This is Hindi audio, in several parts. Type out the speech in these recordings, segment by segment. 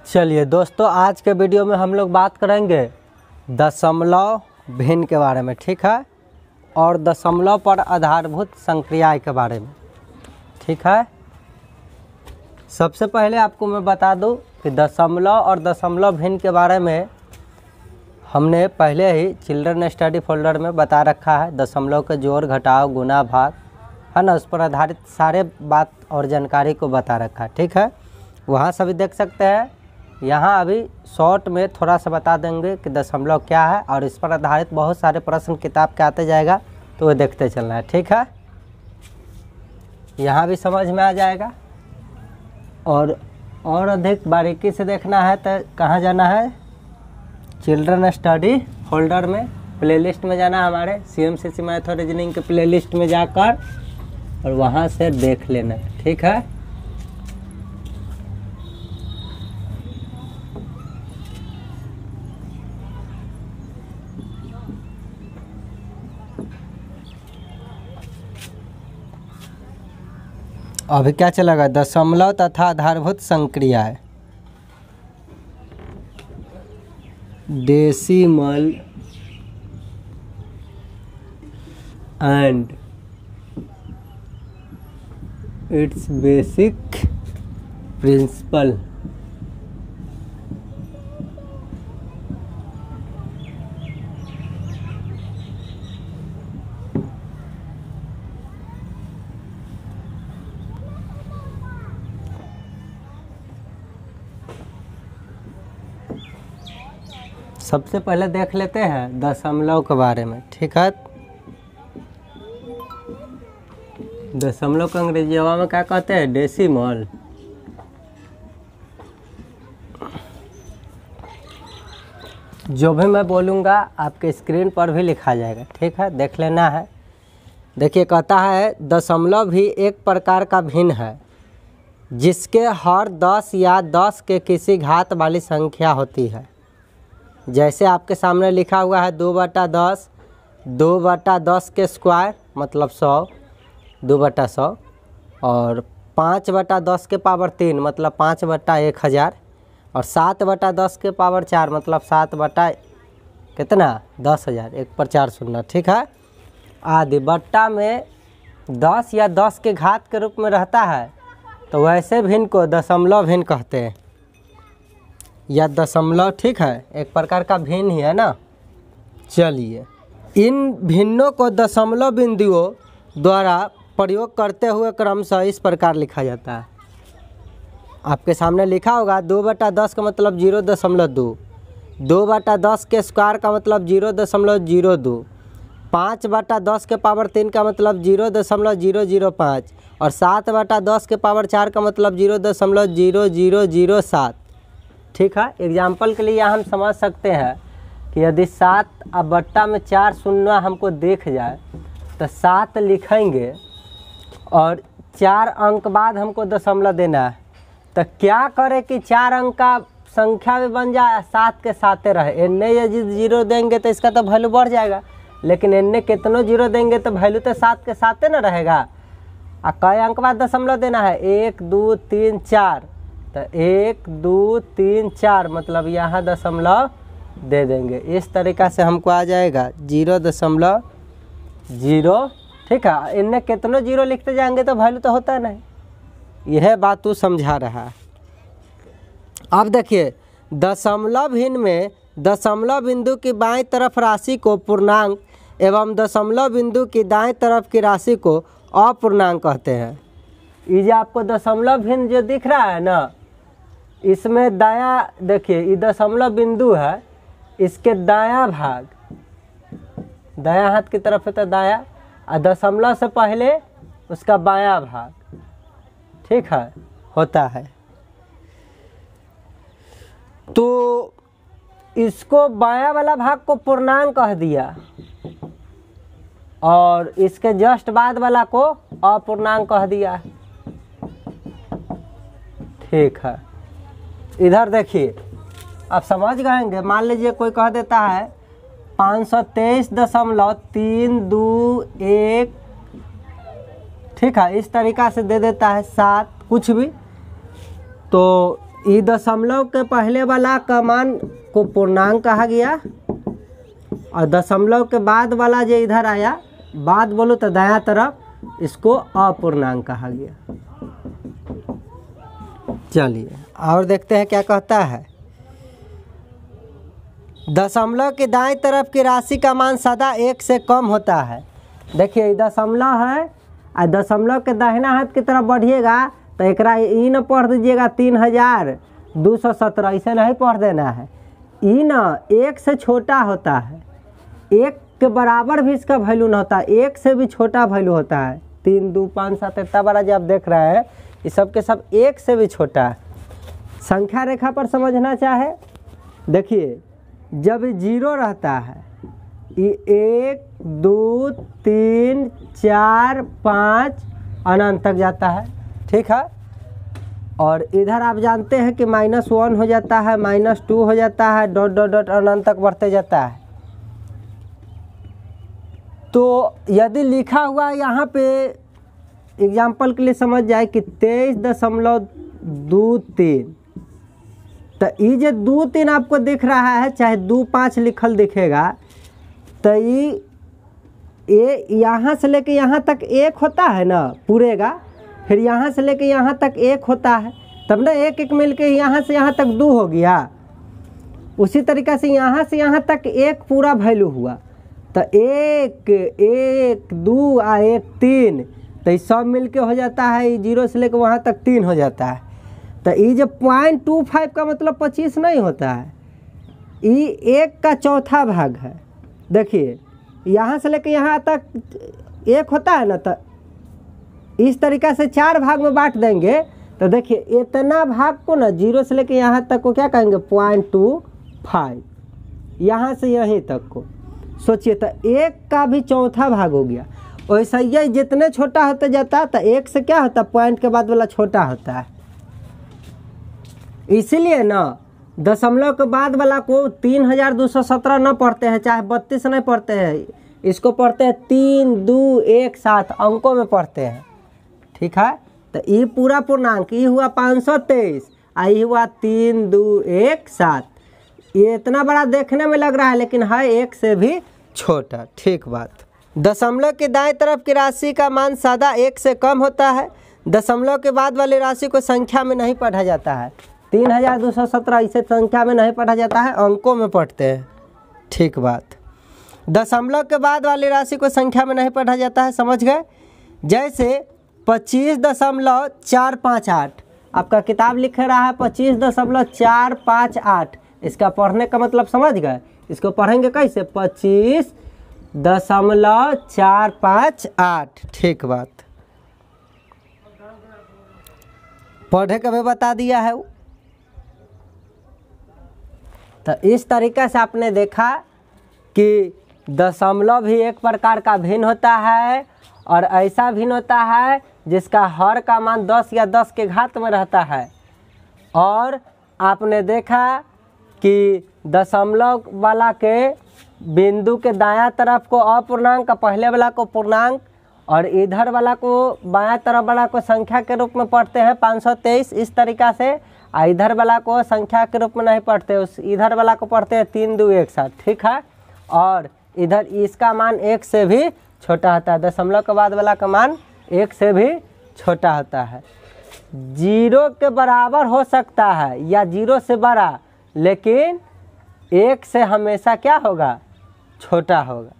चलिए दोस्तों, आज के वीडियो में हम लोग बात करेंगे दशमलव भिन्न के बारे में, ठीक है, और दशमलव पर आधारभूत संक्रियाएं के बारे में, ठीक है। सबसे पहले आपको मैं बता दूं कि दशमलव और दशमलव भिन्न के बारे में हमने पहले ही चिल्ड्रन स्टडी फोल्डर में बता रखा है। दशमलव के जोड़, घटाव, गुना, भाग, है ना, उस पर आधारित सारे बात और जानकारी को बता रखा है, ठीक है। वहाँ सभी देख सकते हैं। यहाँ अभी शॉर्ट में थोड़ा सा बता देंगे कि दशमलव क्या है, और इस पर आधारित बहुत सारे प्रश्न किताब के आते जाएगा, तो वो देखते चलना है, ठीक है। यहाँ भी समझ में आ जाएगा। और अधिक बारीकी से देखना है तो कहाँ जाना है, चिल्ड्रन स्टडी फोल्डर में प्लेलिस्ट में जाना है, हमारे CMCC मैथ और रीजनिंग के प्लेलिस्ट में जाकर, और वहाँ से देख लेना, ठीक है। अभी क्या चलेगा, दशमलव तथा आधारभूत संक्रियाएं, decimal and its basic principle. सबसे पहले देख लेते हैं दशमलव के बारे में, ठीक है। दशमलव को अंग्रेजी में क्या कहते हैं, डेसिमल। जो भी मैं बोलूँगा आपके स्क्रीन पर भी लिखा जाएगा, ठीक है, देख लेना है। देखिए, कहता है दशमलव भी एक प्रकार का भिन्न है जिसके हर 10 या 10 के किसी घात वाली संख्या होती है। जैसे आपके सामने लिखा हुआ है 2/10, 2/10 के स्क्वायर मतलब 100, 2/100, और 5/10 के पावर 3 मतलब 5/1000, और 7/10 के पावर 4 मतलब 7 कितना 10,000, 1 पर 4 शून्य, ठीक है। आदि बट्टा में 10 या 10 के घात के रूप में रहता है, तो वैसे भिन्न को दशमलव भिन्न कहते हैं, या दशमलव, ठीक है, एक प्रकार का भिन्न ही है ना। चलिए, इन भिन्नों को दशमलव बिंदुओं द्वारा प्रयोग करते हुए क्रमशः इस प्रकार लिखा जाता है। आपके सामने लिखा होगा 2/10 का मतलब 0.2, 2/10 के स्क्वायर का मतलब 0.02, 5/10 के पावर 3 का मतलब 0.005, और 7/10 के पावर 4 का मतलब 0.0007, ठीक है। एग्जाम्पल के लिए यहाँ हम समझ सकते हैं कि यदि 7 अब बट्टा में 4 शून्य हमको देख जाए तो 7 लिखेंगे, और 4 अंक बाद हमको दशमलव देना है, तो क्या करें कि 4 अंक का संख्या भी बन जाए, 7 के साथे रहे। इन्ने यदि 0 देंगे तो इसका तो वैल्यू बढ़ जाएगा, लेकिन इन्ने कितनों 0 देंगे तो वैल्यू तो 7 के साथे न रहेगा। और कई अंक बाद दशमलव देना है, 1 2 3 4, तो 1 2 3 4 मतलब यहाँ दशमलव दे देंगे। इस तरीक़ा से हमको आ जाएगा 0.0, ठीक है। इनमें कितनों 0 लिखते जाएंगे तो वैल्यू तो होता नहीं। यह बात तू समझा रहा है। अब देखिए, दशमलव भिन्न में दशमलव बिंदु की बाईं तरफ राशि को पूर्णांक एवं दशमलव बिंदु की दाएं तरफ की राशि को अपूर्णांक कहते हैं। ये जो आपको दशमलव भिन्न जो दिख रहा है ना, इसमें दायां देखिए, ये दशमलव बिंदु है, इसके दायां भाग, दायां हाथ की तरफ है तो दायां, और दशमलव से पहले उसका बायां भाग, ठीक है, होता है। तो इसको बायां वाला भाग को पूर्णांक कह दिया, और इसके जस्ट बाद वाला को अपूर्णांक कह दिया, ठीक है। इधर देखिए, आप समझ गएंगे। मान लीजिए कोई कह देता है 523.321, ठीक है, इस तरीक़ा से दे देता है 7 कुछ भी, तो ई दशमलव के पहले वाला का मान को पूर्णांक कहा गया और दशमलव के बाद वाला जो इधर आया बाद बोलो तो दायां तरफ इसको अपूर्णांक कहा गया। चलिए और देखते हैं क्या कहता है। दशमलव के दाएं तरफ की राशि का मान सदा 1 से कम होता है। देखिए दशमलव है और दशमलव के दाहिना हाथ की तरफ बढ़िएगा तो एकरा ई न पढ़ दीजिएगा 3217, इसे नहीं पढ़ देना है। ई न 1 से छोटा होता है, 1 के बराबर भी इसका वैल्यू न होता, 1 से भी छोटा वैल्यू होता है। 3 2 5 7 इतना बड़ा जो आप देख रहे हैं ये सब के सब 1 से भी छोटा है। संख्या रेखा पर समझना चाहे देखिए जब 0 रहता है ये 1 2 3 4 5 अनंत तक जाता है, ठीक है। और इधर आप जानते हैं कि -1 हो जाता है, -2 हो जाता है, डॉट डॉट डॉट अनंत तक बढ़ते जाता है। तो यदि लिखा हुआ यहाँ पे एग्जाम्पल के लिए समझ जाए कि 23.23 तो ये जो 2-3 आपको दिख रहा है चाहे 2-5 लिखल दिखेगा तो ये यहाँ से लेके यहाँ तक 1 होता है ना पूरेगा, फिर यहाँ से लेके यहाँ तक 1 होता है, तब ना 1-1 मिल के यहाँ से यहाँ तक 2 हो गया। उसी तरीक़ा से यहाँ तक 1 पूरा वैल्यू हुआ तो 1 1 2 आ 1 3 तो ये सब मिल के हो जाता है 0 से लेकर वहाँ तक 3 हो जाता है। तो ये जो 0.25 का मतलब 25 नहीं होता है, ये 1 का चौथा भाग है। देखिए यहाँ से लेकर यहाँ तक 1 होता है ना, तो इस तरीक़ा से 4 भाग में बांट देंगे तो देखिए इतना भाग को ना 0 से लेकर यहाँ तक को क्या कहेंगे 0.25, यहाँ से यहीं तक को सोचिए तो 1 का भी चौथा भाग हो गया। वैसा ही जितने छोटा होते जाता है तो 1 से क्या होता है पॉइंट के बाद वाला छोटा होता है। इसीलिए ना दशमलव के बाद वाला को 3217 न पढ़ते हैं, चाहे 32 नहीं पढ़ते हैं, इसको पढ़ते हैं 3 2 1 7 अंकों में पढ़ते हैं, ठीक है। तो ये पूरा पूर्णांक ये हुआ 523, आई हुआ 3 2 1 7। ये इतना बड़ा देखने में लग रहा है लेकिन है 1 से भी छोटा, ठीक बात। दशमलव के दाएं तरफ की राशि का मान सदा 1 से कम होता है। दशमलव के बाद वाली राशि को संख्या में नहीं पढ़ा जाता है। 3217 इसे संख्या में नहीं पढ़ा जाता है, अंकों में पढ़ते हैं, ठीक बात। दशमलव के बाद वाली राशि को संख्या में नहीं पढ़ा जाता है, समझ गए। जैसे 25.458 आपका किताब लिख रहा है 25.458, इसका पढ़ने का मतलब समझ गए। इसको पढ़ेंगे कैसे 25.458, ठीक बात। पढ़े का भी बता दिया है। तो इस तरीके से आपने देखा कि दशमलव भी एक प्रकार का भिन्न होता है और ऐसा भिन्न होता है जिसका हर का मान 10 या 10 के घात में रहता है। और आपने देखा कि दशमलव वाला के बिंदु के दायां तरफ को अपूर्णांक, पहले वाला को पूर्णांक और इधर वाला को बायां तरफ वाला को संख्या के रूप में पढ़ते हैं 523 इस तरीक़ा से। इधर वाला को संख्या के रूप में नहीं पढ़ते, उस इधर वाला को पढ़ते हैं 3 2 1 7, ठीक है। और इधर इसका मान 1 से भी छोटा होता है, दशमलव के बाद वाला का मान 1 से भी छोटा होता है। 0 के बराबर हो सकता है या 0 से बड़ा, लेकिन 1 से हमेशा क्या होगा छोटा होगा,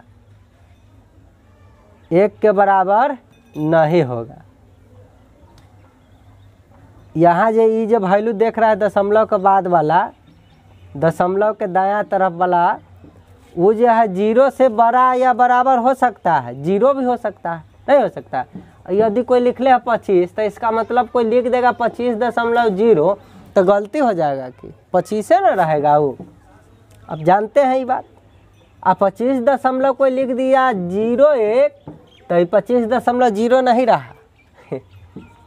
1 के बराबर नहीं होगा। यहाँ जो ये जो वैल्यू देख रहा है दशमलव के बाद वाला, दशमलव के दायां तरफ वाला, वो जो है 0 से बड़ा या बराबर हो सकता है, 0 भी हो सकता है, नहीं हो सकता। यदि कोई लिख ले 25 तो इसका मतलब कोई लिख देगा 25.0 तो गलती हो जाएगा कि 25 ना रहेगा वो। अब जानते हैं ये बात। अब 25 दशमलव कोई लिख दिया 01 तो 25.0 नहीं रहा,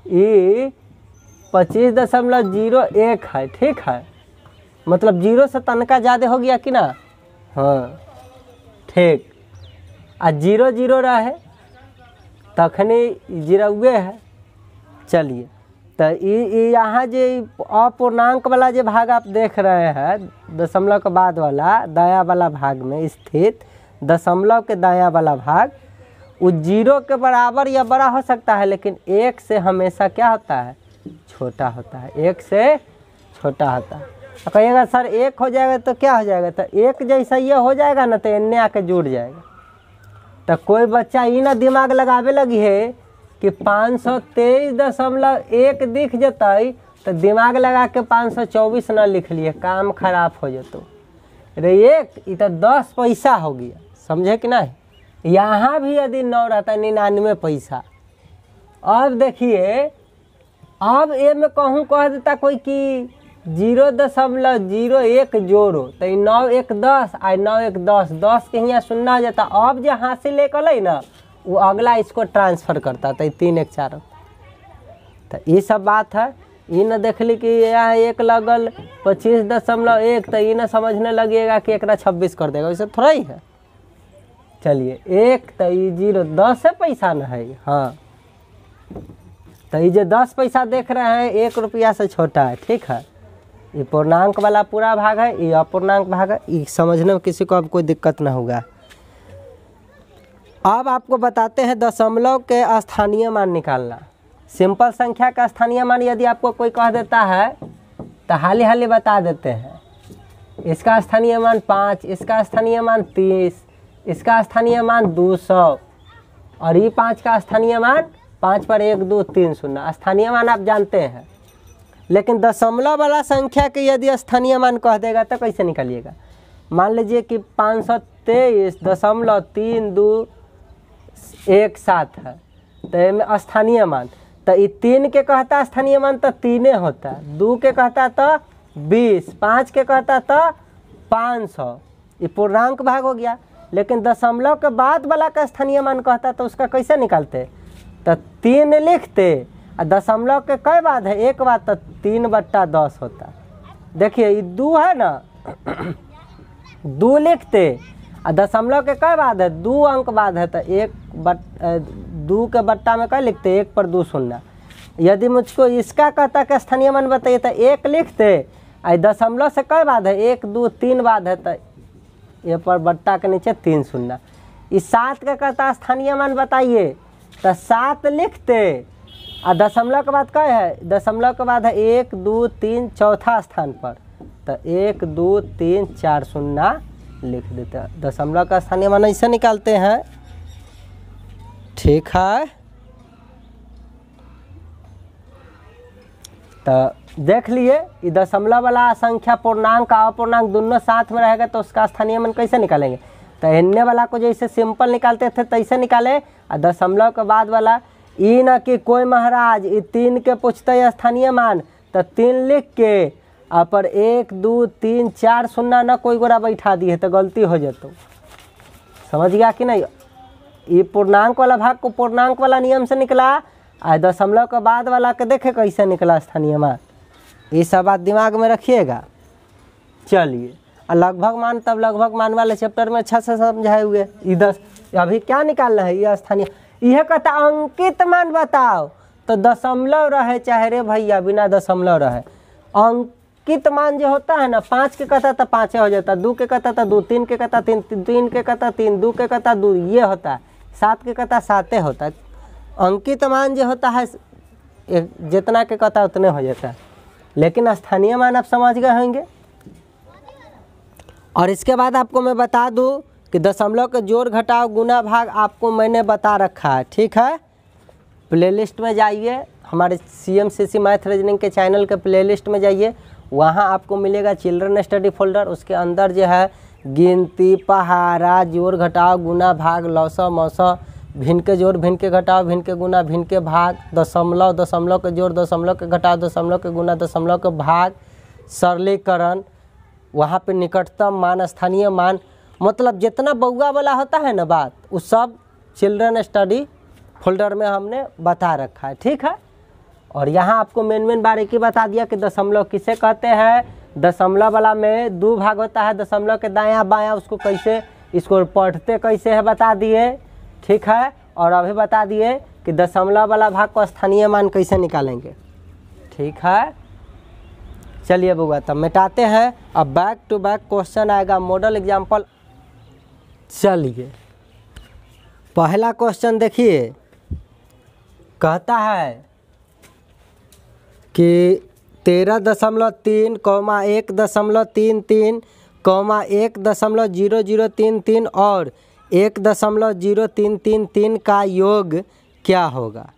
ये 25.01 है, ठीक है। मतलब 0 से तनका ज़्यादा हो गया कि ना, हाँ ठीक। आ 0 0 रहे तखनी 0 है। चलिए तो यहाँ जो अपूर्णांक वाला जो भाग आप देख रहे हैं दशमलव के बाद वाला दायां वाला भाग में स्थित दशमलव के दायां वाला भाग, वो 0 के बराबर या बड़ा हो सकता है, लेकिन 1 से हमेशा क्या होता है, छोटा होता है, 1 से छोटा होता है। तो कहिएगा सर 1 हो जाएगा तो क्या हो जाएगा, तो 1 जैसा ये हो जाएगा ना तो इन्ने आके जुड़ जाएगा। तो कोई बच्चा ये ना दिमाग लगावे लगी है कि 523.1 दिख जतई तो दिमाग लगा के 524 न लिख लिए, काम खराब हो जतो। अरे 1 ये तो 10 पैसा हो गया, समझे कि नहीं। यहाँ भी यदि 9 रहता 99 पैसा। अब देखिए, अब ये में कहूँ कह देता कोई कि 0.01 जोड़ो तो 9 1 10 आ 9 1 10, 10 के यहाँ सुनना जाता। अब जो हासिल लेकर ना वो अगला इसको ट्रांसफ़र करता तो 3 1 4। तो ये सब बात है। ये न देख ली कि यहाँ 1 लगल 25.1 तो ये न समझने लगेगा कि एक 26 कर देगा, वैसे थोड़ा ही है। चलिए 1 तो ये 0 10 है पैसा न है। हाँ, तो ये जो 10 पैसा देख रहे हैं 1 रुपया से छोटा है, ठीक है। ये पूर्णांक वाला पूरा भाग है, ये अपूर्णांक भाग है। ये समझने में किसी को अब कोई दिक्कत ना होगा। अब आपको बताते हैं दशमलव के स्थानीय मान निकालना। सिंपल संख्या का स्थानीय मान यदि आपको कोई कह देता है तो हाली हाली बता देते हैं। इसका स्थानीय मान 5, इसका स्थानीय मान 30, इसका स्थानीय मान 200 और ये 5 का स्थानीय मान 5 पर 1 2 3 0। स्थानीय मान आप जानते हैं, लेकिन दशमलव वाला संख्या के यदि स्थानीय मान कह देगा तो कैसे निकालिएगा। मान लीजिए कि 523.321 है, तो इसमें स्थानीय मान तो ये 3 के कहता स्थानीय मान तो 3 होता, 2 के कहता तो 20, 5 के कहता तो 500। ये पूर्णांक भाग हो गया। लेकिन दशमलव के बाद वाला का स्थानीय मान कहता तो उसका कैसे निकालते, तो 3 लिखते और दशमलव के कई बाद है, 1 बात तो 3/10 होता। देखिए ये 2 है ना, 2 लिखते और दशमलव के कई बाद है, 2 अंक बाद है तो 2 के बट्टा में क्या लिखते, 1 पर 2 0। यदि मुझको इसका कहता कि स्थानीय मान बताइए तो 1 लिखते और दशमलव से कई बाद है, 1 2 3 बाद है तो ये पर बट्टा के नीचे 3 0। इस 7 का कहता स्थानीय मान बताइए तो 7 लिखते और दशमलव के बाद क्या है, दशमलव के बाद है 1 2 3 चौथा स्थान पर तो 1 2 3 4 0 लिख देते हैं। दशमलव का स्थानीय मान ऐसे निकालते हैं, ठीक है। तो देख लिए ये दशमलव वाला संख्या पूर्णांक और अपूर्णांक दोनों साथ में रहेगा तो उसका स्थानीय मान कैसे निकालेंगे। तो इन्ने वाला को जैसे सिंपल निकालते थे तैसे निकाले, और दशमलव के बाद वाला ये ना कि कोई महाराज ये 3 के पूछते स्थानीय मान तो 3 लिख के और पर 1 2 3 4 0 ना कोई गोरा बैठा दिए तो गलती हो जातो। समझ गया कि नहीं। ये पूर्णांक वाला भाग को पूर्णांक वाला नियम से निकला और दशमलव के बाद वाला के देखे कैसे निकला स्थानीय मान। ये सब बात दिमाग में रखिएगा। चलिए, और लगभग मान तब लगभग मान वाले चैप्टर में अच्छा से समझाए हुए। ये 10 अभी क्या निकालना है, ये स्थानीय यह कहता अंकित मान बताओ तो दशमलव रहे चाहे रे भैया बिना दशमलव रहे। अंकित मान जो होता है ना, 5 के कहता तो 5 हो जाता, 2 के कहता तो 2, 3 के कहता 3, 3 के कहता 3, 2 के कहता 2, ये होता है। 7 के कहता 7 होता है। अंकित मान जो होता है जितना के कहता उतने हो जाता है। लेकिन स्थानीय मान आप समझ गए होंगे। और इसके बाद आपको मैं बता दूं कि दशमलव के जोड़ घटाव गुना भाग आपको मैंने बता रखा है, ठीक है। प्लेलिस्ट में जाइए, हमारे CMCC मैथ रीजनिंग के चैनल के प्लेलिस्ट में जाइए, वहाँ आपको मिलेगा चिल्ड्रन स्टडी फोल्डर। उसके अंदर जो है गिनती, पहाड़ा, जोड़ घटाव गुना भाग, लौसा मौसा, भिन्न के जोड़ भिन्न के घटाव भिन्न के गुना भिन्न के भाग, दशमलव, दशमलव के जोड़, दशमलव के घटाव, दशमलव के गुना, दशमलव के भाग, सरलीकरण, वहाँ पे निकटतम मान, स्थानीय मान, मतलब जितना बउआ वाला होता है ना बात, उस सब चिल्ड्रन स्टडी फोल्डर में हमने बता रखा है, ठीक है। और यहाँ आपको मेन बारीकी बता दिया कि दशमलव किसे कहते हैं। दशमलव वाला में 2 भाग होता है, दशमलव के दायां बायां, उसको कैसे, इसको पढ़ते कैसे है बता दिए, ठीक है। और अभी बता दिए कि दशमलव वाला भाग को स्थानीय मान कैसे निकालेंगे। ठीक है। चलिए बउआ तब मिटाते हैं। अब बैक टू बैक क्वेश्चन आएगा, मॉडल एग्जाम्पल। चलिए पहला क्वेश्चन देखिए, कहता है कि 13.3, 1.33, 1.0033 और 1.0333 का योग क्या होगा।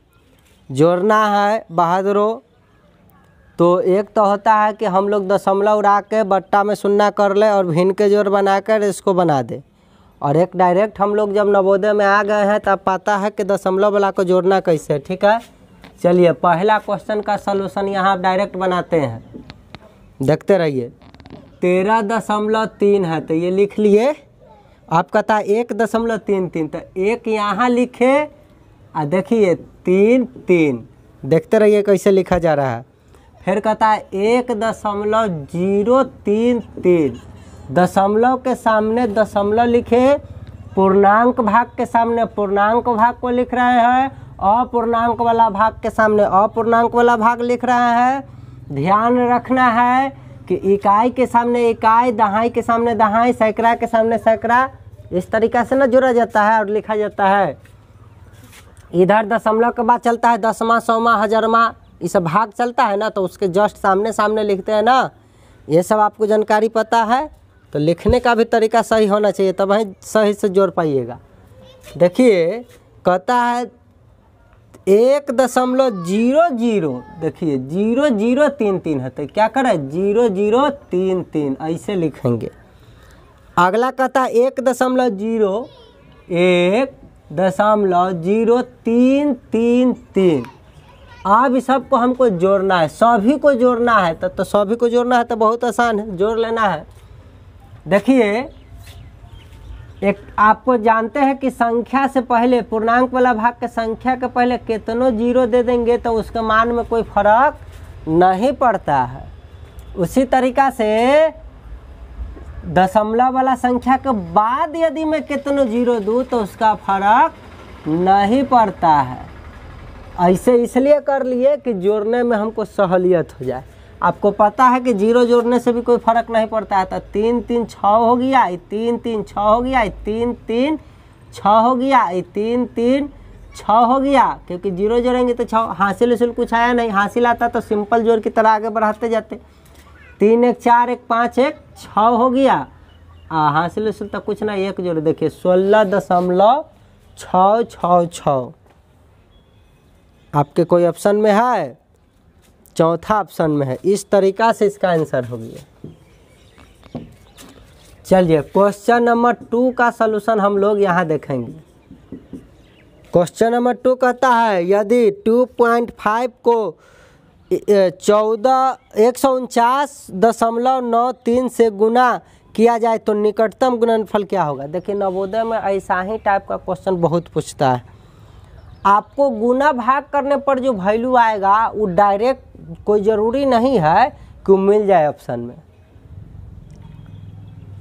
जोड़ना है बहादुरों। तो एक तो होता है कि हम लोग दशमलव उड़ा के बट्टा में शून्य कर ले और भिन्न के जोड़ बनाकर इसको बना दे, और एक डायरेक्ट हम लोग जब नवोदय में आ गए हैं तब पता है कि दशमलव वाला को जोड़ना कैसे। ठीक है, चलिए पहला क्वेश्चन का सलूशन यहाँ डायरेक्ट बनाते हैं, देखते रहिए। 13.3 है तो ये लिख लिए। आप कहता है 1.33, तो एक यहाँ लिखे और देखिए 3, देखते रहिए कैसे लिखा जा रहा है। फिर कहता है 1.033, दशमलव के सामने दशमलव लिखे, पूर्णांक भाग के सामने पूर्णांक भाग को लिख रहे हैं, अपूर्णांक वाला भाग के सामने अपूर्णांक वाला भाग लिख रहे हैं। ध्यान रखना है कि इकाई के सामने इकाई, दहाई के सामने दहाई, सैकड़ा के सामने सैकड़ा, इस तरीक़ा से ना जोड़ा जाता है और लिखा जाता है। इधर दशमलव के बाद चलता है दसवां, सौवां, हजारवां, ये सब भाग चलता है ना, तो उसके जस्ट सामने सामने लिखते हैं ना। ये सब आपको जानकारी पता है, तो लिखने का भी तरीका सही होना चाहिए, तब वहीं सही से जोड़ पाइएगा। देखिए कहता है 1.00, देखिए 0033 है तो क्या करें 0033 ऐसे लिखेंगे। अगला कहता है 1.01.0333। अब इस सबको हमको जोड़ना है, सभी को जोड़ना है। तो सभी को जोड़ना है तो बहुत आसान है, जोड़ लेना है। देखिए एक आपको जानते हैं कि संख्या से पहले, पूर्णांक वाला भाग के संख्या के पहले कितनों जीरो दे देंगे तो उसके मान में कोई फर्क नहीं पड़ता है। उसी तरीक़ा से दशमलव वाला संख्या के बाद यदि मैं कितनों जीरो दूँ तो उसका फर्क नहीं पड़ता है। ऐसे इसलिए कर लिए कि जोड़ने में हमको सहूलियत हो जाए। आपको पता है कि जीरो जोड़ने से भी कोई फर्क नहीं पड़ता है। तो 3 3 6 हो गया, 3 3 6 हो गया, 3 3 6 हो गया, 3 3 6 हो गया, क्योंकि जीरो जोड़ेंगे तो 6। हासिल उसिल कुछ आया नहीं, हासिल आता तो सिंपल जोड़ की तरह आगे बढ़ाते जाते। 3 1 4 1 5 1 6 हो गया। हासिल उसिल तो कुछ नहीं, एक जोड़ देखिए 16.666। आपके कोई ऑप्शन में है? चौथा ऑप्शन में है। इस तरीक़ा से इसका आंसर हो गया। चलिए क्वेश्चन नंबर 2 का सलूशन हम लोग यहाँ देखेंगे। क्वेश्चन नंबर 2 कहता है यदि 2.5 को 149.93 से गुना किया जाए तो निकटतम गुणनफल क्या होगा। देखिए नवोदय में ऐसा ही टाइप का क्वेश्चन बहुत पूछता है। आपको गुना भाग करने पर जो वैल्यू आएगा वो डायरेक्ट कोई ज़रूरी नहीं है कि वो मिल जाए ऑप्शन में।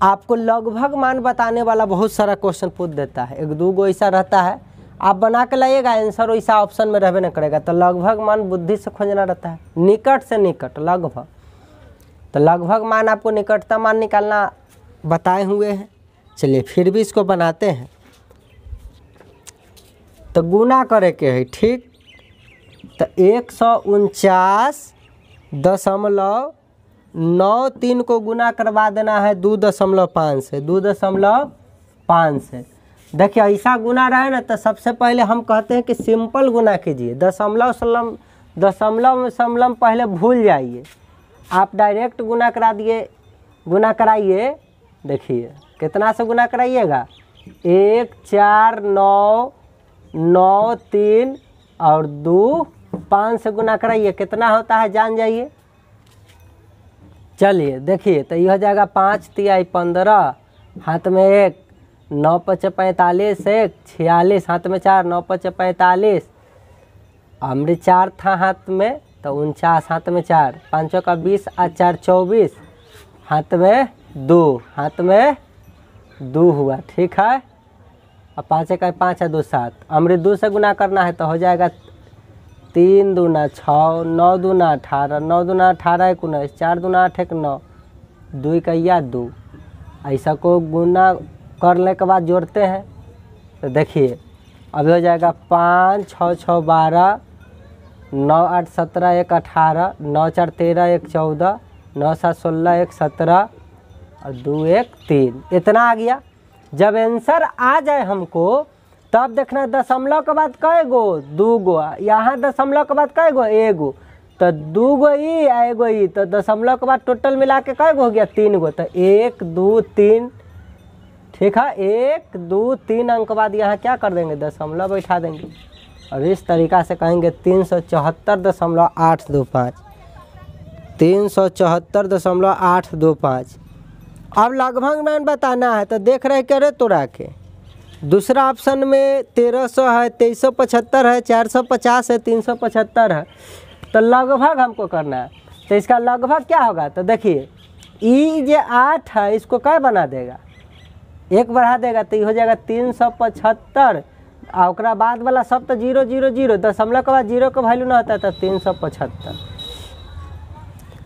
आपको लगभग मान बताने वाला बहुत सारा क्वेश्चन पूछ देता है। 1 2 गो ऐसा रहता है, आप बना के लाइएगा आंसर वैसा ऑप्शन में रहबे न करेगा। तो लगभग मान बुद्धि से खोजना रहता है, निकट से निकट लगभग। तो लगभग मान आपको निकटतम मान निकालना बताए हुए हैं। चलिए फिर भी इसको बनाते हैं। तो गुना करे के है, ठीक। तो 149.93 को गुना करवा देना है 2.5 से। 2.5 से देखिए ऐसा गुना रहे ना तो सबसे पहले हम कहते हैं कि सिंपल गुना कीजिए। दशमलव पहले भूल जाइए, आप डायरेक्ट गुना करा दिए। गुना कराइए, देखिए कितना से गुना कराइएगा 1 4 9 9 3 और 2 5 से गुना कराइए। कितना होता है जान जाइए। चलिए देखिए तो ये हो जाएगा 5 तिहाई 15, हाथ में 1, 9 5 45 1 46, हाथ में 4, 9 5 45, अमृत 4 था हाथ में तो 49, हाथ में 4, 5 का 20 और 4 24, हाथ में 2, हाथ में 2 हुआ, ठीक है। और 5 का 5 है 2 7, अमृत 2 से गुना करना है तो हो जाएगा 3 दूना 6, 9 दूना 18, 9 दूना 18 1 19, 4 दूना 8 1 9, 2 इकैया 2। ऐसा को गुना करने के बाद जोड़ते हैं तो देखिए अभी हो जाएगा 5 6 6 12, 9 8 17 1 18, 9 4 13 1 14, 9 7 16 1 17 और 2 1 3। इतना आ गया। जब आंसर आ जाए हमको तब देखना दशमलव के बाद कई गो, 2 गो। यहाँ दशमलव के बाद कई गो, 1 गो। तो 2 गो ई आ 1 गो ई, तो दशमलव के बाद टोटल मिला के कई गो हो गया, 3 गो। तो 1 2 3, ठीक है, 1 2 3 अंक के बाद यहाँ क्या कर देंगे, दशमलव बैठा देंगे और इस तरीका से कहेंगे 374.825, 374.825। अब लगभग मान बताना है तो देख रहे क्या रे तोड़ा के। दूसरा ऑप्शन में 1300 है, 2375 है, 450 है, 375 है। तो लगभग हमको करना है। तो इसका लगभग क्या होगा, तो देखिए ई जो 8 है इसको क्या बना देगा, 1 बढ़ा देगा तो ये हो जाएगा 375। और ओकरा बाद वाला सब तो 0 0 0, दशमलव के बाद 0 का वैल्यू ना होता है तो 375।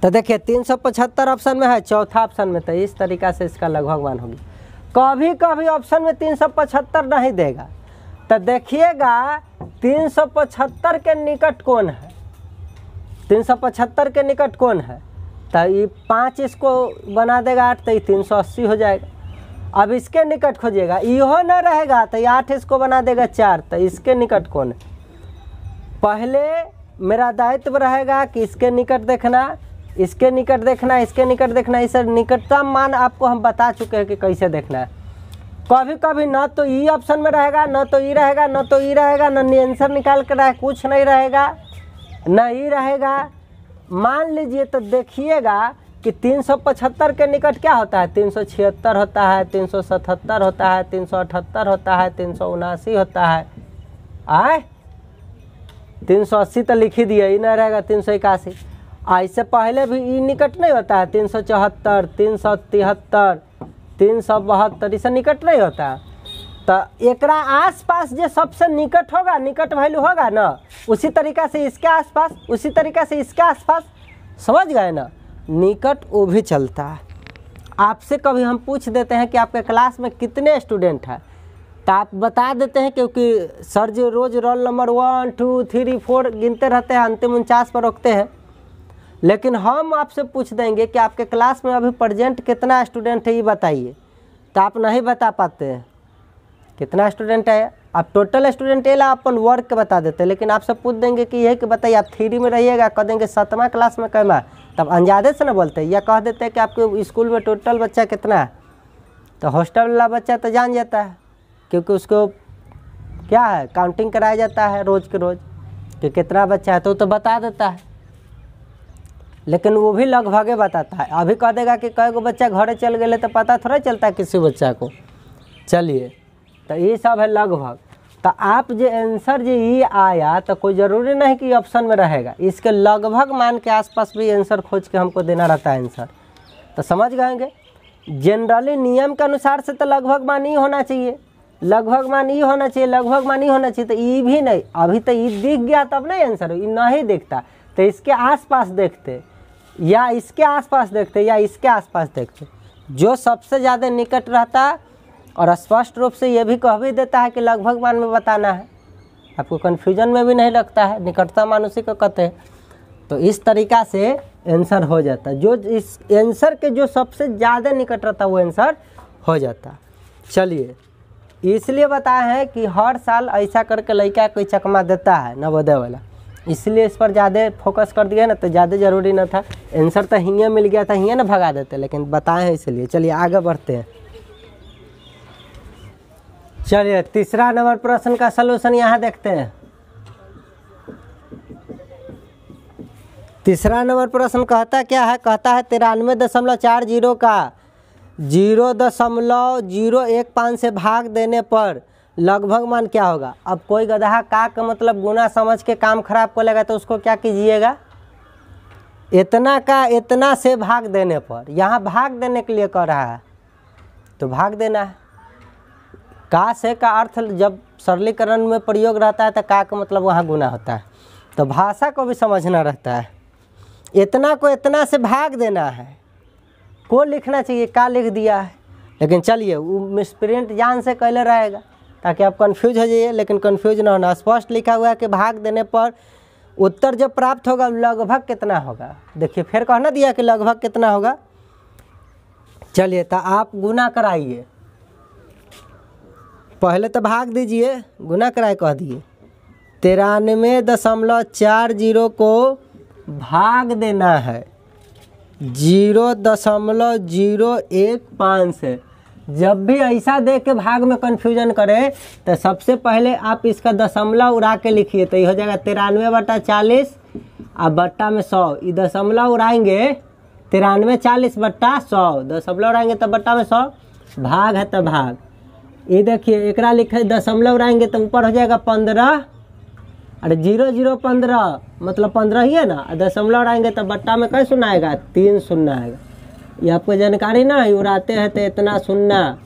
तो देखिए 375 ऑप्शन में है, चौथा ऑप्शन में। तो इस तरीका से इसका लगभग मान होगी। कभी कभी ऑप्शन में 375 नहीं देगा तो देखिएगा 375 के निकट कौन है, 375 के निकट कौन है। तो ये 5 इसको बना देगा 8 तो ये 380 हो जाएगा। अब इसके निकट खोजिएगा, इहो न रहेगा तो 8 इसको बना देगा 4, तो इसके निकट कौन है। पहले मेरा दायित्व रहेगा कि इसके निकट देखना, इसके निकट देखना, इसके निकट देखना। इस निकटतम मान आपको हम बता चुके हैं कि कैसे देखना है। कभी कभी न तो ई ऑप्शन में रहेगा, न तो ई रहेगा, न तो ई रहेगा, न आंसर निकाल कर रहा है, कुछ नहीं रहेगा, न ई रहेगा। मान लीजिए तो देखिएगा कि 375 के निकट क्या होता है, 376 होता है, 377 होता है, 378 होता है, 379 होता है। आए 380 तो लिख ही दिया, ई नहीं रहेगा 381। ऐसे पहले भी ई निकट नहीं होता है, 374, 373, 372, इसे निकट नहीं होता। तो एकरा आसपास जो सबसे निकट होगा, निकट वैल्यू होगा ना, उसी तरीका से इसके आसपास, उसी तरीका से इसके आसपास, समझ गए ना। निकट वो भी चलता है। आपसे कभी हम पूछ देते हैं कि आपके क्लास में कितने स्टूडेंट हैं तो आप बता देते हैं, क्योंकि सर जी रोज़ रोल नंबर 1 2 3 4 गिनते रहते हैं, अंतिम 49 पर रोकते हैं। लेकिन हम आपसे पूछ देंगे कि आपके क्लास में अभी प्रेजेंट कितना स्टूडेंट है ये बताइए, तो आप नहीं बता पाते हैं कितना स्टूडेंट है। आप टोटल स्टूडेंट एला अपन वर्ग के बता देते हैं, लेकिन आपसे पूछ देंगे कि यही कि बताइए आप 3 में रहिएगा, कह देंगे 7वां क्लास में कैमा, तब अंजादे से ना बोलते हैं। या कह देते हैं कि आपके स्कूल में टोटल बच्चा कितना है, तो हॉस्टल वाला बच्चा तो जान जाता है, क्योंकि उसको क्या है काउंटिंग कराया जाता है रोज़ के रोज़ कि कितना बच्चा है, तो बता देता है। लेकिन वो भी लगभग बताता है। अभी कह देगा कि कई गो बच्चा घरे चल गए तो पता थोड़ा चलता है किसी बच्चा को। चलिए तो ये सब है लगभग। तो आप जो आंसर जो ये आया तो कोई ज़रूरी नहीं कि ऑप्शन में रहेगा, इसके लगभग मान के आसपास भी आंसर खोज के हमको देना रहता है आंसर। तो समझ गएंगे जनरली नियम के अनुसार से तो लगभग मान ही होना चाहिए, लगभग मान ही होना चाहिए, लगभग मान ही होना चाहिए। तो ये भी नहीं, अभी तो ये दिख गया तब नहीं आंसर, ये नहीं दिखता तो इसके आसपास देखते, या इसके आसपास देखते, या इसके आसपास देखते। जो सबसे ज़्यादा निकट रहता है और स्पष्ट रूप से ये भी कह भी देता है कि लगभग मान में बताना है, आपको कन्फ्यूजन में भी नहीं लगता है, निकटता मान उसी को कहते हैं। तो इस तरीका से आंसर हो जाता है। जो इस आंसर के जो सबसे ज़्यादा निकट रहता है वो आंसर हो जाता है। चलिए इसलिए बताया है कि हर साल ऐसा करके लड़का कोई चकमा देता है नवोदय वाला, इसलिए इस पर ज़्यादा फोकस कर दिया ना, तो ज़्यादा ज़रूरी ना था। आंसर तो हियाँ मिल गया था, हियाँ ना भगा देते, लेकिन बताए हैं इसलिए। चलिए आगे बढ़ते हैं। चलिए तीसरा नंबर प्रश्न का सलूशन यहाँ देखते हैं। तीसरा नंबर प्रश्न कहता क्या है, कहता है 93.40 का 0.015 से भाग देने पर लगभग मान क्या होगा। अब कोई गधा का मतलब गुना समझ के काम खराब कर लेगा तो उसको क्या कीजिएगा, इतना का इतना से भाग देने पर, यहाँ भाग देने के लिए कह रहा है तो भाग देना है। का से का अर्थ जब सरलीकरण में प्रयोग रहता है तो का मतलब वहाँ गुना होता है। तो भाषा को भी समझना रहता है। इतना को इतना से भाग देना है, को लिखना चाहिए, का लिख दिया है। लेकिन चलिए वो मिसप्रिंट जान से कैले रहेगा ताकि आप कंफ्यूज हो जाइए, लेकिन कंफ्यूज ना होना। स्पष्ट लिखा हुआ है कि भाग देने पर उत्तर जो प्राप्त होगा लगभग कितना होगा। देखिए फिर कहना दिया कि लगभग कितना होगा। चलिए तो आप गुना कराइए, पहले तो भाग दीजिए, गुना कराए कह दिए। 93.40 को भाग देना है 0.015 से। जब भी ऐसा देख के भाग में कन्फ्यूजन करे तो सबसे पहले आप इसका दशमलव उड़ा के लिखिए, तो ये हो जाएगा 93/40 और बट्टा में 100। ये दशमलव उड़ाएंगे 93/40/100, दशमलव उड़ाएंगे तो बट्टा में 100, भाग है तो भाग। ये देखिए एकरा लिखे दशमलव उड़ाएंगे तो ऊपर हो जाएगा 15, अरे 0015 मतलब 15 ही है ना। दशमलव उड़ाएंगे तो बट्टा में कैसे शून्य आएगा, 3 शून्य आएगा। ये आपको जानकारी ना, ये उड़ाते हैं तो इतना शून्य,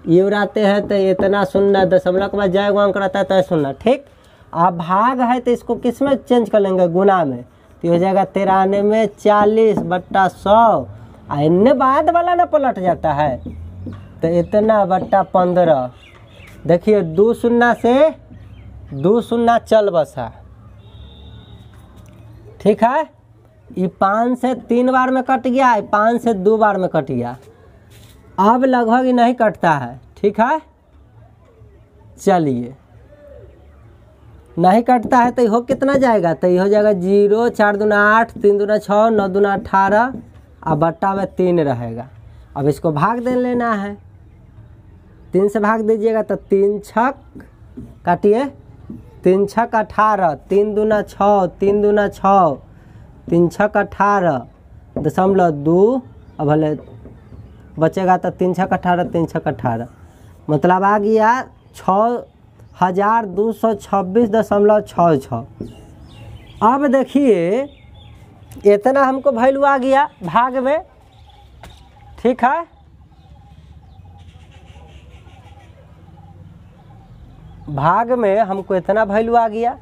ये उड़ाते हैं तो इतना शून्य, दशमलव के बाद जय अंक रहता है तो शून्य। ठीक, अब भाग है तो इसको किस में चेंज कर लेंगे, गुना में। तो हो जाएगा 93/40/100, इन्ने बाद वाला ना पलट जाता है तो इतना बट्टा 15। देखिए 2 शून्य से 2 शून्य चल बसा, ठीक है। ये 5 से 3 बार में कट गया है, 5 से 2 बार में कट गया। अब लगभग ही नहीं कटता है, ठीक है। चलिए नहीं कटता है तो हो कितना जाएगा, तो ये हो जाएगा 0, 4 दूना 8, 3 दूना 6, 9 दूना 18 और बट्टा में 3 रहेगा। अब इसको भाग दे लेना है, 3 से भाग दीजिएगा तो 3 छक काटिए, 3 छक 18, 3 दूना 6, 3 दूना 6, 3 छक 18.2। अब भले बचेगा तो 3 छक 18, 3 छक 18 मतलब आ गया 6226.66। अब देखिए इतना हमको वैल्यू आ गया भाग में, ठीक है। भाग में हमको इतना वैल्यू आ गया।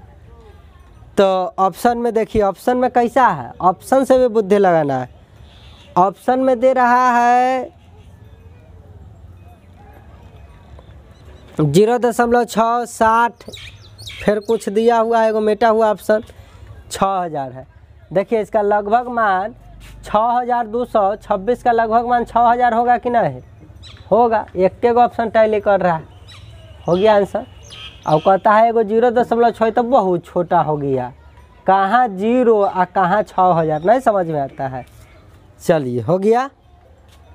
तो ऑप्शन में देखिए, ऑप्शन में कैसा है, ऑप्शन से भी बुद्धि लगाना है। ऑप्शन में दे रहा है 0.660, फिर कुछ दिया हुआ है, एगो मेटा हुआ ऑप्शन 6000 है। देखिए इसका लगभग मान 6226 का लगभग मान 6000 होगा कि नहीं होगा। एक ऑप्शन टैली कर रहा है, हो गया आंसर। और कहता है एगो 0.6 तो बहुत छोटा हो गया, कहाँ 0 और कहाँ 6000, नहीं समझ में आता है। चलिए हो गया।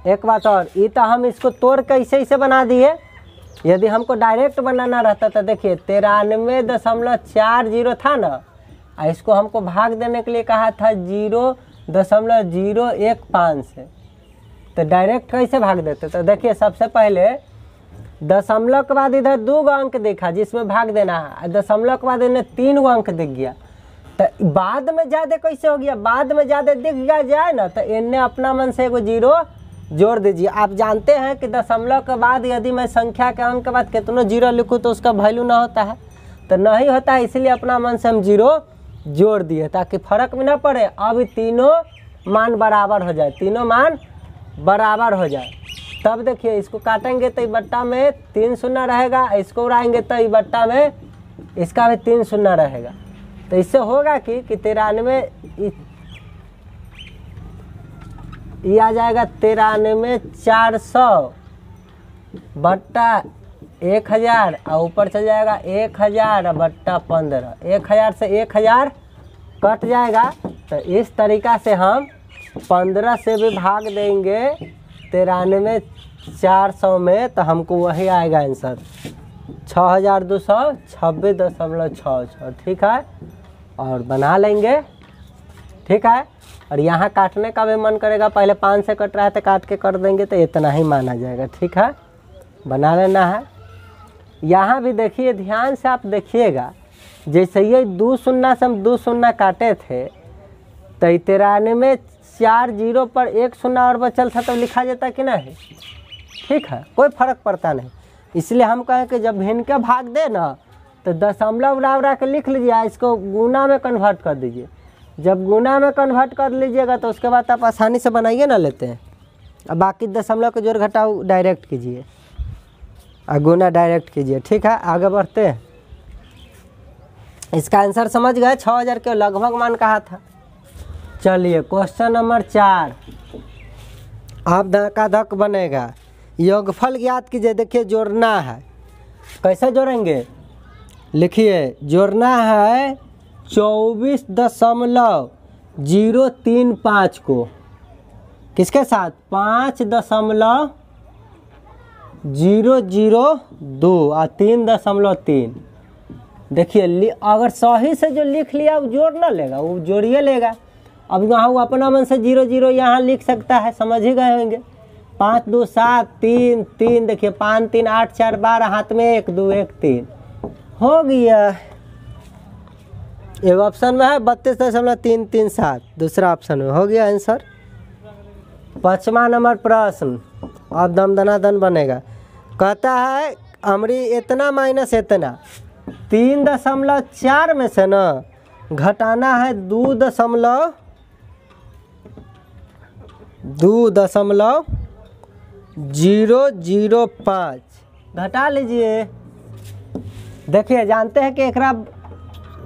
एक बात और, ये तो हम इसको तोड़ कैसे इसे बना दिए। यदि हमको डायरेक्ट बनाना रहता तो देखिए 93.40 था ना, और इसको हमको भाग देने के लिए कहा था 0.015 से, तो डायरेक्ट कैसे भाग देते। तो देखिए सबसे पहले दशमलव के बाद इधर 2 अंक देखा जिसमें भाग देना है, दशमलव के बाद इन्हें 3 अंक दिख गया। तो बाद में ज़्यादा कैसे हो गया, बाद में ज़्यादा दिख गया जाए ना तो इन्हें अपना मन से एगो 0 जोड़ दीजिए। आप जानते हैं कि दशमलव के बाद यदि मैं संख्या के अंक के बाद कितनों 0 लिखूँ तो उसका वैल्यू ना होता है, तो नहीं होता है, इसलिए अपना मन से हम 0 जोड़ दिए ताकि फर्क भी ना पड़े। अब तीनों मान बराबर हो जाए, तीनों मान बराबर हो जाए। तब देखिए इसको काटेंगे तो बट्टा में 3 शून्य रहेगा, इसको उड़ाएंगे तो बट्टा में इसका भी 3 शून्य रहेगा। तो इससे होगा कि 93 ये आ जाएगा 93,400 बट्टा 1000 और ऊपर चल जाएगा 1000 बट्टा 15। 1000 से 1000 कट जाएगा। तो इस तरीक़ा से हम 15 से भी भाग देंगे 93,400 में, तो हमको वही आएगा आंसर 6226.66। ठीक है, और बना लेंगे, ठीक है। और यहाँ काटने का भी मन करेगा, पहले 5 से कट रहा है तो काट के कर देंगे तो इतना ही माना जाएगा। ठीक है, बना लेना है। यहाँ भी देखिए ध्यान से आप देखिएगा, जैसे ये 2 शून्य से हम 2 शून्य काटे थे तो 93,40 पर 1 शून्य और बचल था तो लिखा जाता कि नहीं। ठीक है, कोई फर्क पड़ता नहीं। इसलिए हम कहें कि जब भिन्न के भाग दे ना तो दशमलव उड़ा के लिख लीजिए, इसको गुना में कन्वर्ट कर दीजिए। जब गुना में कन्वर्ट कर लीजिएगा तो उसके बाद आप आसानी से बनाइए ना लेते हैं। अब बाकी दशमलव के जोड़ घटाव डायरेक्ट कीजिए और गुना डायरेक्ट कीजिए। ठीक है, आगे बढ़ते हैं। इसका आंसर समझ गए, 6000 के लगभग मान कहा था। चलिए क्वेश्चन नंबर 4, अब धक बनेगा। योगफल ज्ञात कीजिए। देखिए जोड़ना है, कैसे जोड़ेंगे लिखिए। जोड़ना है 24.035 को किसके साथ, 5.002 और 3.3। देखिए अगर सही से जो लिख लिया वो जोड़ ना लेगा, वो जोड़िए लेगा। अब यहाँ वो अपना मन से 0 यहाँ लिख सकता है, समझ ही गए होंगे। 5 2 7 3 3, देखिए 5 3 8 4 12, हाथ में 1 2 1 3 हो गया। एक ऑप्शन में है 32.337, दूसरा ऑप्शन में हो गया आंसर। 5वां नंबर प्रश्न, अब दम बनेगा। कहता है अमरी इतना माइनस इतना, 3.4 में से न घटाना है 2.005। घटा लीजिए। देखिए जानते हैं कि एक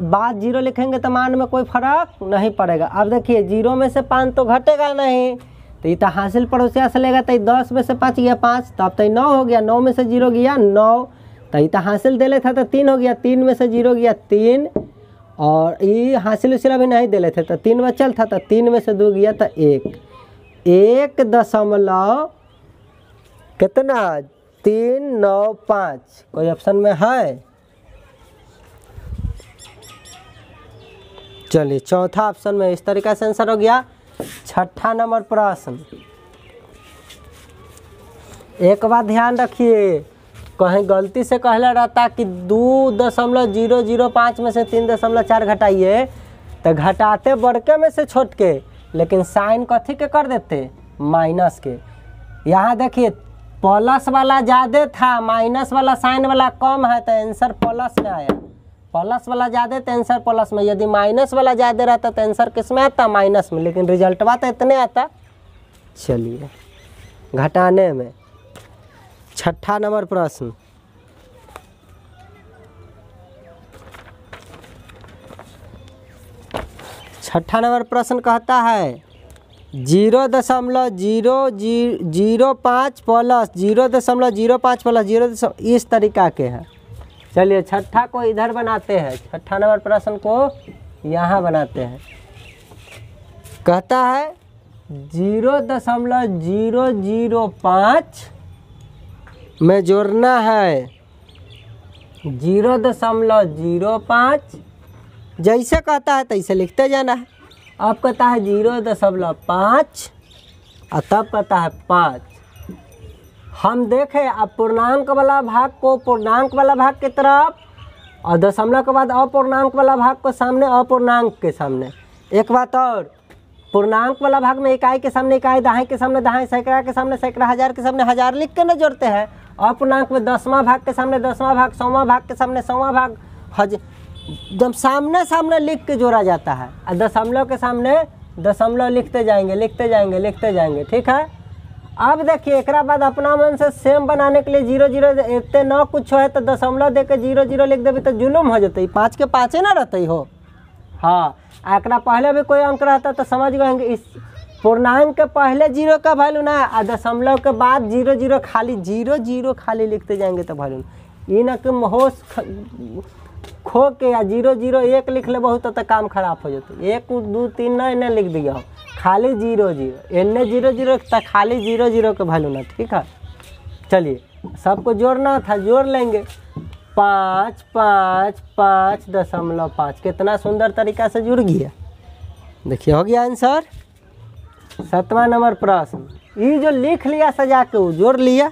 बाद 0 लिखेंगे तो मान में कोई फर्क नहीं पड़ेगा। अब देखिए 0 में से 5 तो घटेगा नहीं, तो ये तो हासिल पड़ोसिया से लेगा, तो 10 में से 5 गया 5, तो अब तो 9 हो गया। 9 में से 0 गया 9, तो ये तो हासिल दे लेता था 3 हो गया। 3 में से 0 गया 3, और ये हासिल उसिल अभी नहीं दे लेते, तो 3 बचल था, तो 3 में से 2 गया तो 1 कितना 395। कोई ऑप्शन में है? चलिए चौथा ऑप्शन में इस तरीका से आंसर हो गया। 6ठा नंबर प्रश्न, एक बात ध्यान रखिए, कहीं गलती से कहला रहता कि 2.005 में से 3.4 घटाइए, तो घटाते बड़के में से छोट के, लेकिन साइन कथी के कर देते, माइनस के। यहाँ देखिए प्लस वाला ज़्यादा था, माइनस वाला साइन वाला कम है, तो आंसर प्लस में आया। प्लस वाला ज़्यादा तो आंसर प्लस में, यदि माइनस वाला ज़्यादा रहता तो आंसर किस में आता, माइनस में, लेकिन रिजल्टवा तो इतने आता। चलिए घटाने में 6ठा नंबर प्रश्न, छठा नंबर प्रश्न कहता है 0.005 प्लस 0.05 प्लस 0, इस तरीका के है। चलिए छठा को इधर बनाते हैं, छठा नंबर प्रश्न को यहाँ बनाते हैं। कहता है 0.005 में जोड़ना है 0.05, जैसे कहता है तैसे लिखते जाना है। अब कहता है 0.5 और तब कहता है 5। हम देखें अब पूर्णांक वाला भाग को पूर्णांक वाला भाग की तरफ, और दशमलव के बाद अपूर्णांक वाला भाग को सामने, अपूर्णांक के सामने। एक बात और, पूर्णांक वाला भाग में इकाई के सामने इकाई, दहाई के सामने दहाई, सैकड़ा के सामने सैकड़ा, हजार के सामने हजार लिख के न जोड़ते हैं। अपूर्णांक में 10वां भाग के सामने 10वां भाग, 100वां भाग के सामने 100वां भाग, जब सामने सामने लिख के जोड़ा जाता है। और दशमलव के सामने दशमलव लिखते जाएंगे लिखते जाएंगे लिखते जाएंगे। ठीक है, अब देखिए एक बाद अपना मन से सेम बनाने के लिए 0 0 इतने न कुछ है तो दशमलव दे के 0 0 लिख देवी तो जुलूम हो जाते, 5 के 5 ना रहते हो। हाँ, एक पहले भी कोई अंक रहता तो समझ गएंगे, इस पूर्णांक के पहले 0 का वैल्यू ना, और दशमलव के बाद 0 0 खाली 0 0 खाली लिखते जाएंगे तो वैल्यू ये ना कि होश खो के या 0 0 1 लिख ले बहुत तो काम खराब हो जाते। 1 2 3 नहीं लिख दिया हो, खाली 0 0 इन्ने 0 0 तक खाली 0 0 के वैल्यू ना। ठीक है, चलिए सबको जोड़ना था, जोड़ लेंगे। 5 5 5.5 कितना सुंदर तरीका से जुड़ गया। देखिए हो गया आंसर। 7वां नंबर प्रश्न, ये जो लिख लिया सजा के वो जोड़ लिया।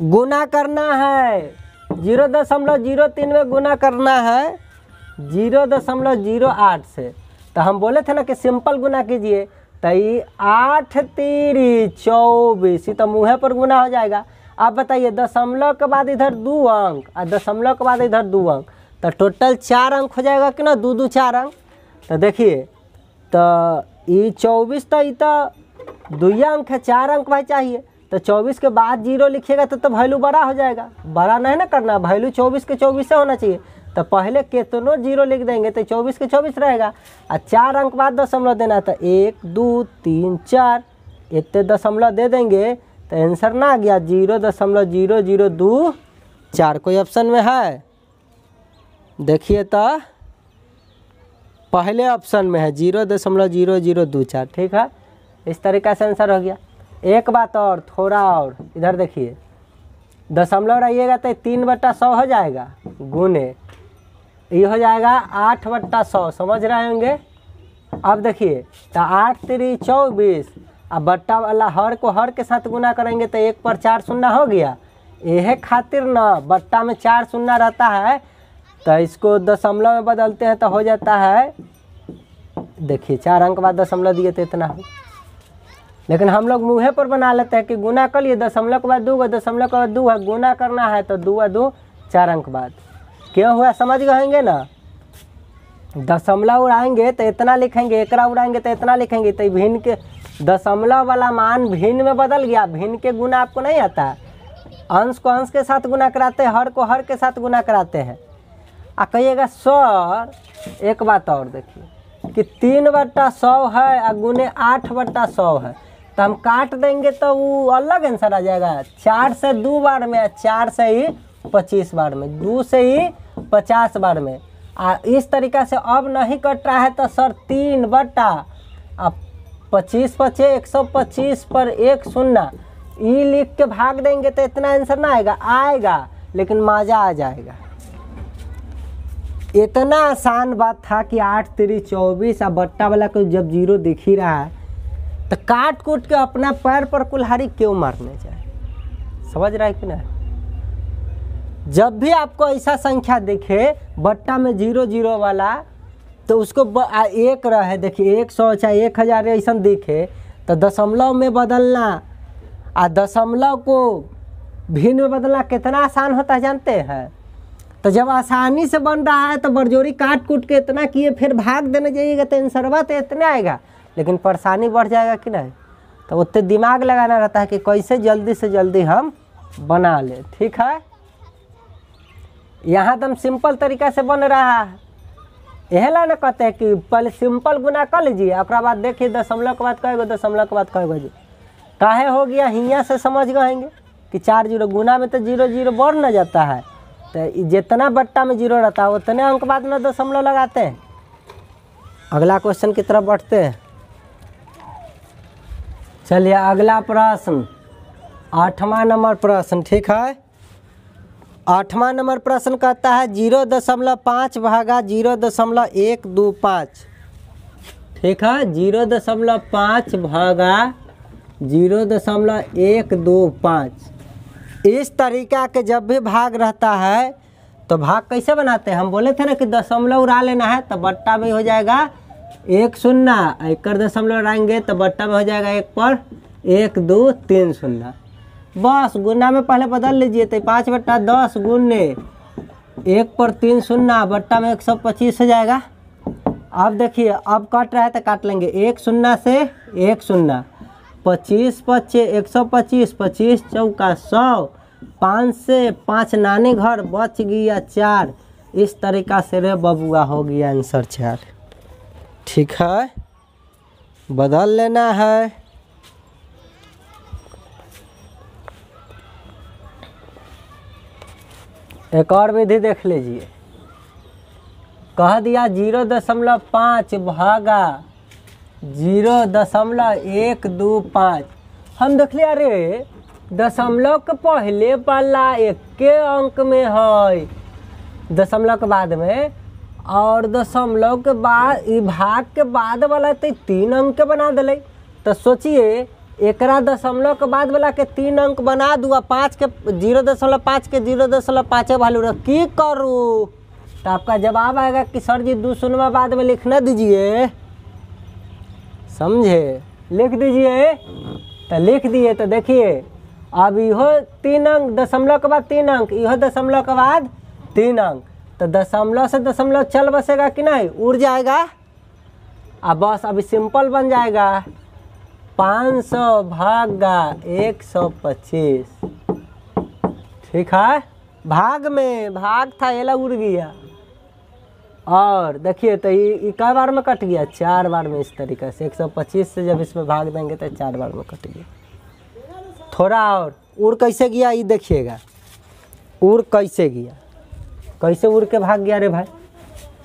गुना करना है 0.03 में गुना करना है 0.08 से। तो हम बोले थे ना कि सिंपल गुना कीजिए, तो ये 8 3 24, ये तो मुँह पर गुना हो जाएगा। अब बताइए दशमलव के बाद इधर 2 अंक और दशमलव के बाद इधर 2 अंक, तो टोटल 4 अंक हो जाएगा कि ना, 2 2 4 अंक। तो देखिए तो ये 24 तो ये तो 2 अंक है, 4 अंक भाई चाहिए। तो 24 के बाद 0 लिखिएगा तो वैल्यू बड़ा हो जाएगा, बड़ा नहीं ना करना, वैल्यू 24 के 24 से होना चाहिए। तो पहले कितनों 0 लिख देंगे तो 24 के 24 रहेगा और 4 अंक बाद दशमलव देना, तो 1 2 3 4 इतने दशमलव दे देंगे तो आंसर ना आ गया 0.0024। कोई ऑप्शन में है? देखिए तो पहले ऑप्शन में है 0.0024। ठीक है, इस तरीक़ा से आंसर हो गया। एक बात और, थोड़ा और इधर देखिए, दशमलव रहिएगा तो 3/100 हो जाएगा, गुने ये हो जाएगा 8/100, समझ रहे होंगे। अब देखिए तो 8 3 24 अब बट्टा वाला हर को हर के साथ गुना करेंगे तो 1 पर 4 शून्य हो गया। यह खातिर ना बट्टा में 4 शून्य रहता है, तो इसको दशमलव में बदलते हैं तो हो जाता है, देखिए 4 अंक बाद दशमलव दिए तो इतना हो। लेकिन हम लोग मुँहे पर बना लेते हैं कि गुना कर लिए, दशमलव के बाद 2 दशमलव के बाद 2 है, गुना करना है तो 2 2 4 अंक बाद। क्यों हुआ समझ गएंगे ना। दशमलव उड़ाएंगे तो इतना लिखेंगे, एकरा उड़ाएंगे तो इतना लिखेंगे, तो भिन्न के दशमलव वाला मान भिन्न में बदल गया। भिन्न के गुना आपको नहीं आता, अंश को अंश के साथ गुना कराते हैं, हर को हर के साथ गुना कराते हैं। आ कहिएगा सर एक बात और देखिए कि 3/100 है और गुने 8/100 है, तो हम काट देंगे तो वो अलग आंसर आ जाएगा। 4 से 2 बार में, 4 से ही 25 बार में, 2 से ही 50 बार में। इस तरीक़ा से अब नहीं कट रहा है तो सर 3/25 × 125 पर 1 शून्य ई लिख के भाग देंगे तो इतना आंसर ना आएगा, लेकिन मज़ा आ जाएगा। इतना आसान बात था कि 8 3 24 और बट्टा वाला को जब 0 दिख ही रहा है तो काट कूट के अपना पैर पर कुल्हाड़ी क्यों मारने जाए, समझ रहा है कि नहीं। जब भी आपको ऐसा संख्या दिखे बट्टा में 0 0 वाला, तो उसको एक रहे, देखिए 100 चाहे 1000 ऐसा दिखे तो दशमलव में बदलना और दशमलव को भिन्न में बदलना कितना आसान होता है जानते हैं। तो जब आसानी से बन रहा है तो बरजोरी काट कूट के इतना किए फिर भाग देने जाइएगा तो आंसरवा तो इतना आएगा, लेकिन परेशानी बढ़ जाएगा कि नहीं। तो उतने दिमाग लगाना रहता है कि कैसे जल्दी से जल्दी हम बना ले। ठीक है, यहाँ तो हम सिंपल तरीका से बन रहा है, यह ला ना कहते हैं कि पहले सिंपल गुना कर लीजिए, और बाद देखिए दशमलव के बाद कहेगा, दशमलव के बाद कहेगा जी काहे हो गया, हियाँ से समझ गएंगे कि 4 0 गुना में तो 0 0 बढ़ न जाता है, तो जितना बट्टा में 0 रहता है उतने अंक बाद में दशमलव लगाते हैं। अगला क्वेश्चन की तरफ बढ़ते हैं। चलिए अगला प्रश्न 8वां नंबर प्रश्न। ठीक है, 8वां नंबर प्रश्न कहता है 0.5 भागा 0.125। ठीक है, 0.5 भागा 0.125। इस तरीका के जब भी भाग रहता है तो भाग कैसे बनाते हैं, हम बोले थे ना कि दशमलव उड़ा लेना है, तो बट्टा में हो जाएगा 1 शून्य, एक दशमलव उड़ाएंगे तो बट्टा में हो जाएगा 1 पर 1 2 3 शून्य। बस गुना में पहले बदल लीजिए तो 5/10 गुने 1 पर 3 शून्य, बट्टा में 125 हो जाएगा। अब देखिए अब कट रहा है तो काट लेंगे, 1 शून्य से 1 शून्य, 25 5 125, 25 चौका 100, 5 से 5 नाने घर बच गया 4। इस तरीका से रे बबुआ हो गया आंसर 4। ठीक है, बदल लेना है। एक और विधि देख लीजिए, कह दिया 0.5 भागा 0.125। हम देख लिया रे दशमलव के पहले वाला 1 अंक में है, दशमलव के बाद में, और दशमलव के बाद भाग के बाद वाला तो 3 अंक के बना दिले। तो सोचिए एकरा दशमलव के बाद वाला के 3 अंक बना दूँ, 5 के 0.5 के 0.5 वैल्यू रख की करूँ, तो आपका जवाब आएगा कि सर जी 2 शून्य बाद में लिखना दीजिए, समझे, लिख दीजिए। तो लिख दिए तो देखिए अब इहो 3 अंक, दशमलव के बाद 3 अंक, इहो दशमलव के बाद 3 अंक, तो दशमलव से दशमलव चल बसेगा कि नहीं, उड़ जाएगा। अब बस अभी सिंपल बन जाएगा 500 भागा 125। ठीक है, भाग में भाग था, ये उड़ गया। और देखिए तो ये कई बार में कट गया, 4 बार में। इस तरीके से 125 से जब इसमें भाग देंगे तो 4 बार में कट गया। थोड़ा और उड़ कैसे गया ये देखिएगा, उड़ कैसे गया, कैसे उड़ के भाग गया रे भाई,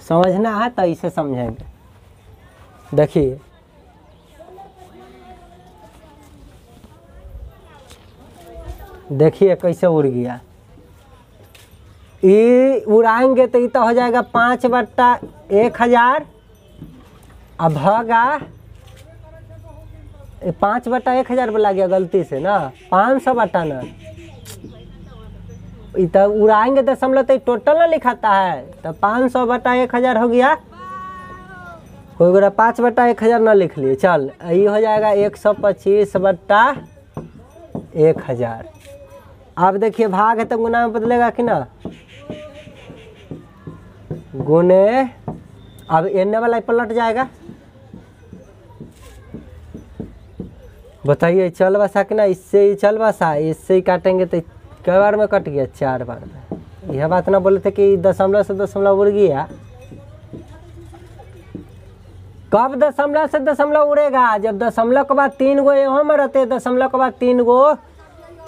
समझना है तो इसे समझेंगे। देखिए देखिए कैसे उड़ गया, ये उड़ाएंगे तो ये तो हो जाएगा 5/1000। अब भागा 5/1000 बोला गया गलती से ना, 500 बटा ना, तो उड़ाएंगे दशमलव तो टोटल ना लिखाता है, तो 500/1000 हो गया। कोई गोरा 5/1000 ना लिख लिए, चल ये हो जाएगा 125/1000। अब देखिए भाग है तो गुना में बदलेगा कि ना, गुने, अब एने वाला पलट जाएगा। बताइए चल बसा कि ना, इससे ही चल बसा, इससे ही काटेंगे तो कई बार में कट गया, 4 बार में। यह बात ना बोले थे कि दशमलव से दशमलव उड़ गया। कब दशमलव से दशमलव उड़ेगा, जब दशमलव के बाद 3 गो एहो में रहते, दशमलव के बाद 3 गो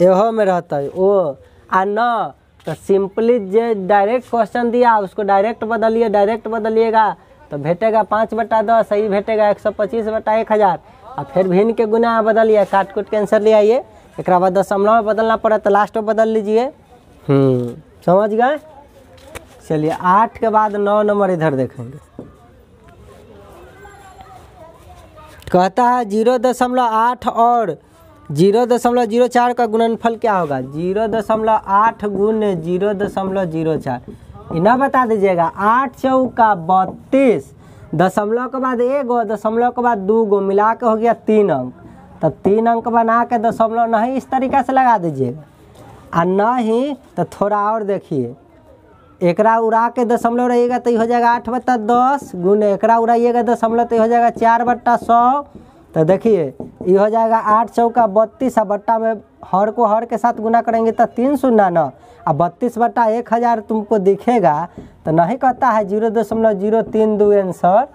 एहो में रहता है वो, आ न तो सिंपली जो डायरेक्ट क्वेश्चन दिया उसको डायरेक्ट बदलिए, डायरेक्ट बदलिएगा तो भेटेगा 5/10, सही भेटेगा 125/1000। और फिर भिन्न के गुना बदलिए, काट कूट के आंसर ले आइए। एक बाद दशमलव में बदलना पड़ा तो लास्ट में बदल लीजिए। समझ गए। चलिए 8 के बाद 9 नंबर इधर देखेंगे। कहता है 0.8 और 0.04 का गुणनफल क्या होगा। 0.8 गुने 0.04, इन्हें बता दीजिएगा। 8 चौका 32, दशमलव के बाद 1 गो, दशमलव के बाद 2 गो, मिला के हो गया 3 अंक। तब 3 अंक बना के दशमलव नहीं इस तरीक़ा से लगा दीजिएगा, और नहीं तो थोड़ा और देखिए, एकरा उड़ा के दशमलव रहेगा तो ये हो जाएगा 8/10 गुने एकरा उड़ाइएगा दशमलव तो ये हो जाएगा 4/100। तो देखिए ये हो जाएगा 8 चौका 32, बट्टा में हर को हर के साथ गुना करेंगे तो 3 शून्य न, अब 32/1000 तुमको दिखेगा तो नहीं कहता है 0.032 आंसर।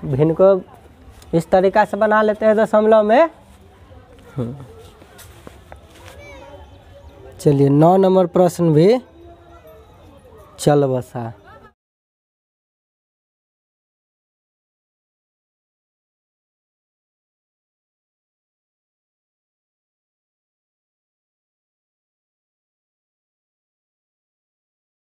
भिन्न को इस तरीक़ा से बना लेते हैं दशमलव में। चलिए 9 नंबर प्रश्न भी चल बसा।